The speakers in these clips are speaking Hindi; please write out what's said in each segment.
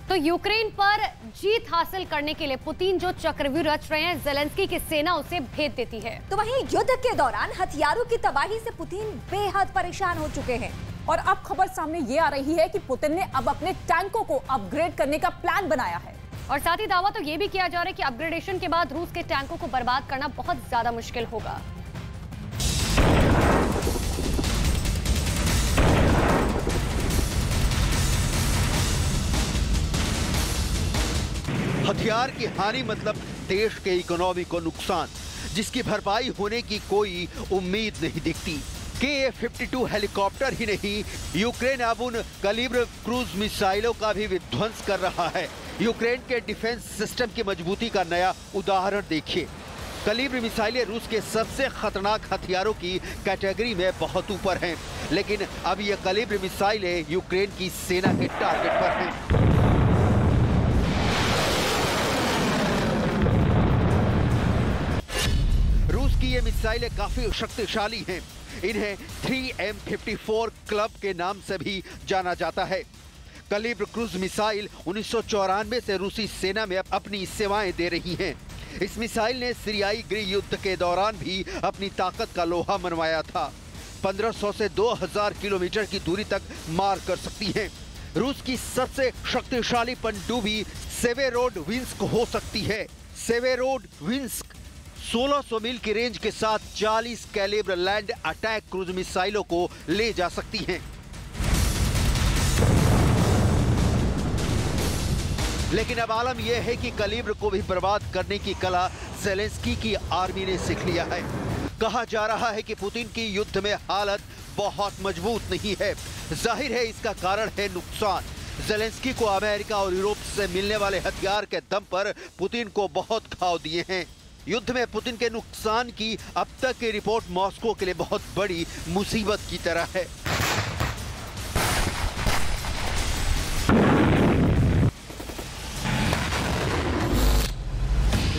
तो यूक्रेन पर जीत हासिल करने के लिए पुतिन जो चक्रव्यूह रच रहे हैं, ज़ेलेंस्की की सेना उसे भेद देती है। तो वहीं युद्ध के दौरान हथियारों की तबाही से पुतिन बेहद परेशान हो चुके हैं। और अब खबर सामने ये आ रही है कि पुतिन ने अब अपने टैंकों को अपग्रेड करने का प्लान बनाया है। और साथ ही दावा तो ये भी किया जा रहा है कि अपग्रेडेशन के बाद रूस के टैंकों को बर्बाद करना बहुत ज्यादा मुश्किल होगा। हथियार की हानि मतलब देश के इकोनॉमी को नुकसान, जिसकी भरपाई होने की कोई उम्मीद नहीं दिखती। KA-52 हेलीकॉप्टर ही नहीं, यूक्रेन अब उन कैलिब्र क्रूज मिसाइलों का भी विध्वंस कर रहा है। यूक्रेन के डिफेंस सिस्टम की मजबूती का नया उदाहरण देखिए। कैलिब्र मिसाइलें रूस के सबसे खतरनाक हथियारों की कैटेगरी में बहुत ऊपर हैं, लेकिन अब ये कैलिब्र मिसाइलें यूक्रेन की सेना के टारगेट पर हैं। रूस की ये मिसाइलें काफी शक्तिशाली हैं। इन्हें 3M54 क्लब के नाम से भी जाना जाता है। कैलिब्र क्रूज मिसाइल 1994 से रूसी सेना में अपनी सेवाएं दे रही हैं। इस मिसाइल ने सीरियाई गृह युद्ध के दौरान भी अपनी ताकत का लोहा मनवाया था। 1500 से 2000 किलोमीटर की दूरी तक मार कर सकती हैं। रूस की सबसे शक्तिशाली पनडुब्बी सेवेरोडविंस्क हो सकती है। सेवेरोडविंस्क 1600 मील की रेंज के साथ 40 कैलिब्र लैंड अटैक क्रूज मिसाइलों को ले जा सकती हैं। लेकिन अब आलम यह है कि कैलिब्र को भी बर्बाद करने की कला ज़ेलेंस्की की आर्मी ने सीख लिया है। कहा जा रहा है कि पुतिन की युद्ध में हालत बहुत मजबूत नहीं है। जाहिर है इसका कारण है नुकसान। ज़ेलेंस्की को अमेरिका और यूरोप से मिलने वाले हथियार के दम पर पुतिन को बहुत घाव दिए हैं। युद्ध में पुतिन के नुकसान की अब तक की रिपोर्ट मॉस्को के लिए बहुत बड़ी मुसीबत की तरह है।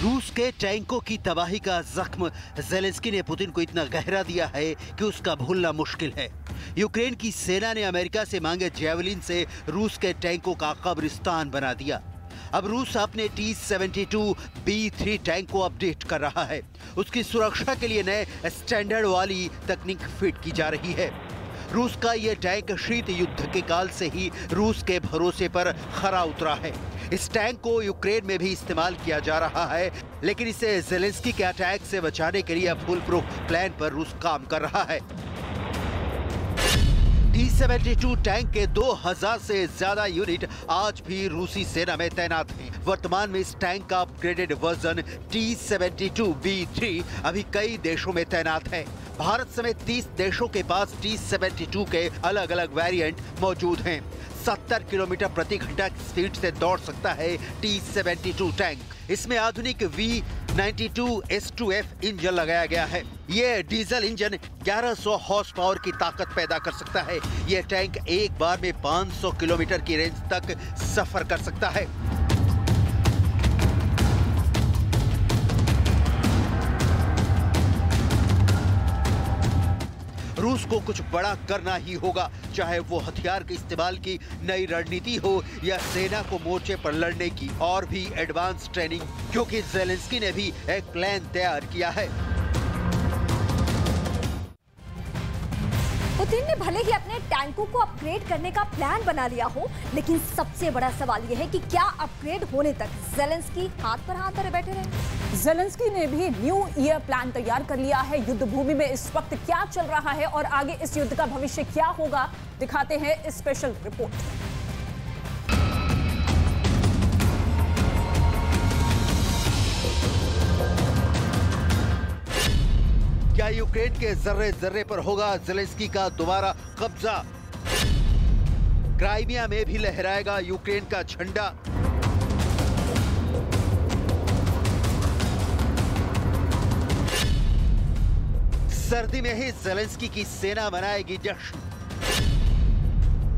रूस के टैंकों की तबाही का जख्म ज़ेलेंस्की ने पुतिन को इतना गहरा दिया है कि उसका भूलना मुश्किल है। यूक्रेन की सेना ने अमेरिका से मांगे जेवलिन से रूस के टैंकों का कब्रिस्तान बना दिया। अब रूस अपने T-72B3 टैंक को अपडेट कर रहा है। उसकी सुरक्षा के लिए नए स्टैंडर्ड वाली तकनीक फिट की जा रही है। रूस का यह टैंक शीत युद्ध के काल से ही रूस के भरोसे पर खरा उतरा है। इस टैंक को यूक्रेन में भी इस्तेमाल किया जा रहा है, लेकिन इसे ज़ेलेंस्की के अटैक से बचाने के लिए फुल प्रूफ प्लान पर रूस काम कर रहा है। T-72 टैंक के 2000 से ज्यादा यूनिट आज भी रूसी सेना में तैनात हैं। वर्तमान में इस टैंक का अपग्रेडेड वर्जन T-72B3 अभी कई देशों में तैनात है। भारत समेत 30 देशों के पास T-72 के अलग अलग वेरिएंट मौजूद हैं। 70 किलोमीटर प्रति घंटा की स्पीड से दौड़ सकता है T-72 टैंक। इसमें आधुनिक V92S2F इंजन लगाया गया है। ये डीजल इंजन 1100 हॉर्स पावर की ताकत पैदा कर सकता है। ये टैंक एक बार में 500 किलोमीटर की रेंज तक सफर कर सकता है। रूस को कुछ बड़ा करना ही होगा, चाहे वो हथियार के इस्तेमाल की नई रणनीति हो या सेना को मोर्चे पर लड़ने की और भी एडवांस ट्रेनिंग, क्योंकि ज़ेलेंस्की ने भी एक प्लान तैयार किया है। पुतिन ने भले ही अपने टैंकों को अपग्रेड करने का प्लान बना लिया हो, लेकिन सबसे बड़ा सवाल यह है कि क्या अपग्रेड होने तक ज़ेलेंस्की हाथ पर हाथ धरे बैठे रहे। ज़ेलेंस्की ने भी न्यू ईयर प्लान तैयार कर लिया है। युद्ध भूमि में इस वक्त क्या चल रहा है और आगे इस युद्ध का भविष्य क्या होगा, दिखाते हैं इस स्पेशल रिपोर्ट। क्या यूक्रेन के जर्रे जर्रे पर होगा ज़ेलेंस्की का दोबारा कब्जा? क्राइमिया में भी लहराएगा यूक्रेन का झंडा। सर्दी में ही ज़ेलेंस्की की सेना मनाएगी जश्न।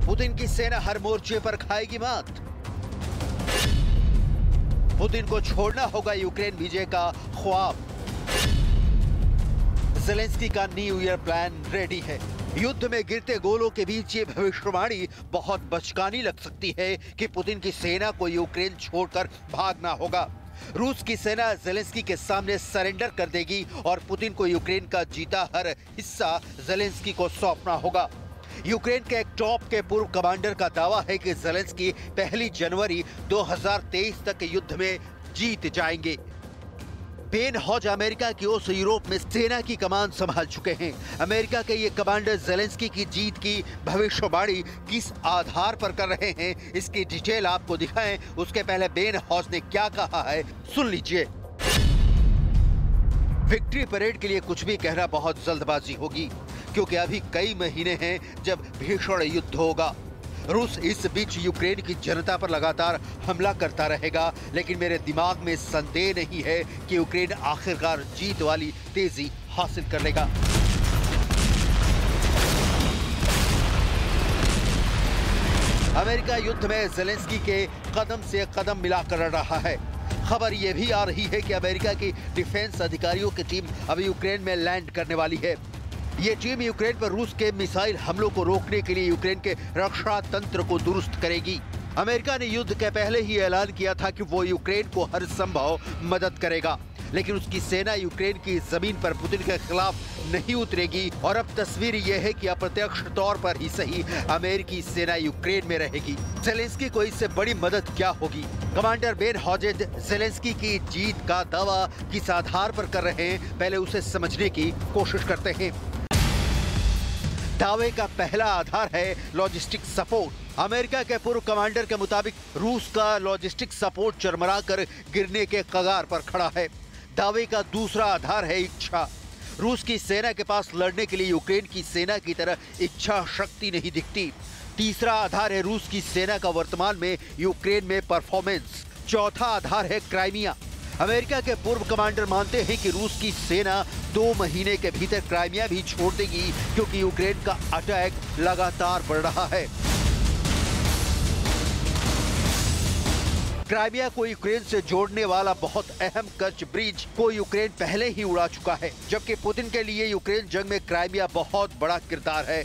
पुतिन की सेना हर मोर्चे पर खाएगी मात। पुतिन को छोड़ना होगा यूक्रेन विजय का ख्वाब। ज़ेलेंस्की का न्यू ईयर प्लान रेडी है। युद्ध में गिरते गोलों के बीच ये भविष्यवाणी बहुत बचकानी लग सकती है कि पुतिन की सेना को यूक्रेन छोड़कर भागना होगा। रूस की सेना ज़ेलेंस्की के सामने सरेंडर कर देगी और पुतिन को यूक्रेन का जीता हर हिस्सा ज़ेलेंस्की को सौंपना होगा। यूक्रेन के एक टॉप के पूर्व कमांडर का दावा है कि ज़ेलेंस्की 1 जनवरी 2023 तक युद्ध में जीत जाएंगे। बेन हॉज अमेरिका की ओर से यूरोप में सेना की कमान संभाल चुके हैं। अमेरिका के ये कमांडर ज़ेलेंस्की की जीत की भविष्यवाणी किस आधार पर कर रहे हैं, इसकी डिटेल आपको दिखाएं उसके पहले बेन हॉज ने क्या कहा है, सुन लीजिए। विक्ट्री परेड के लिए कुछ भी कहना बहुत जल्दबाजी होगी, क्योंकि अभी कई महीने हैं जब भीषण युद्ध होगा। रूस इस बीच यूक्रेन की जनता पर लगातार हमला करता रहेगा, लेकिन मेरे दिमाग में संदेह नहीं है कि यूक्रेन आखिरकार जीत वाली तेजी हासिल कर लेगा। अमेरिका युद्ध में ज़ेलेंस्की के कदम से कदम मिलाकर लड़ रहा है। खबर यह भी आ रही है कि अमेरिका की डिफेंस अधिकारियों की टीम अभी यूक्रेन में लैंड करने वाली है। ये टीम यूक्रेन पर रूस के मिसाइल हमलों को रोकने के लिए यूक्रेन के रक्षा तंत्र को दुरुस्त करेगी। अमेरिका ने युद्ध के पहले ही ऐलान किया था कि वो यूक्रेन को हर संभव मदद करेगा, लेकिन उसकी सेना यूक्रेन की जमीन पर पुतिन के खिलाफ नहीं उतरेगी। और अब तस्वीर यह है कि अप्रत्यक्ष तौर पर ही सही अमेरिकी सेना यूक्रेन में रहेगी। ज़ेलेंस्की को इससे बड़ी मदद क्या होगी? कमांडर बेन हॉजेज ज़ेलेंस्की की जीत का दावा किस आधार पर कर रहे हैं, पहले उसे समझने की कोशिश करते हैं। दावे का पहला आधार है लॉजिस्टिक सपोर्ट। अमेरिका के पूर्व कमांडर के मुताबिक रूस का लॉजिस्टिक सपोर्ट चरमराकर गिरने के कगार पर खड़ा है। दावे का दूसरा आधार है इच्छा। रूस की सेना के पास लड़ने के लिए यूक्रेन की सेना की तरह इच्छा शक्ति नहीं दिखती। तीसरा आधार है रूस की सेना का वर्तमान में यूक्रेन में परफॉर्मेंस। चौथा आधार है क्राइमिया। अमेरिका के पूर्व कमांडर मानते हैं कि रूस की सेना 2 महीने के भीतर क्राइमिया भी छोड़ देगी, क्योंकि यूक्रेन का अटैक लगातार बढ़ रहा है। क्राइमिया को यूक्रेन से जोड़ने वाला बहुत अहम कच्छ ब्रिज को यूक्रेन पहले ही उड़ा चुका है, जबकि पुतिन के लिए यूक्रेन जंग में क्राइमिया बहुत बड़ा किरदार है।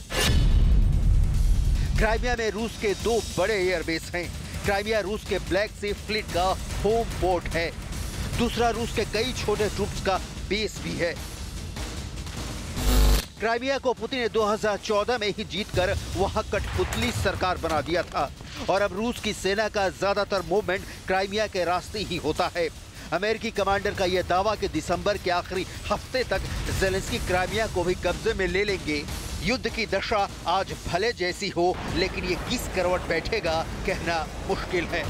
क्राइमिया में रूस के 2 बड़े एयरबेस हैं। क्राइमिया रूस के ब्लैक सी फ्लीट का होम पोर्ट है, दूसरा रूस के कई छोटे ट्रूप्स का बेस भी है। क्राइमिया को पुतिन ने 2014 में ही जीतकर वहां कठपुतली सरकार बना दिया था और अब रूस की सेना का ज्यादातर मूवमेंट क्राइमिया के रास्ते ही होता है। अमेरिकी कमांडर का यह दावा कि दिसंबर के आखिरी हफ्ते तक ज़ेलेंस्की क्राइमिया को भी कब्जे में ले लेंगे। युद्ध की दशा आज भले जैसी हो, लेकिन ये किस करवट बैठेगा कहना मुश्किल है।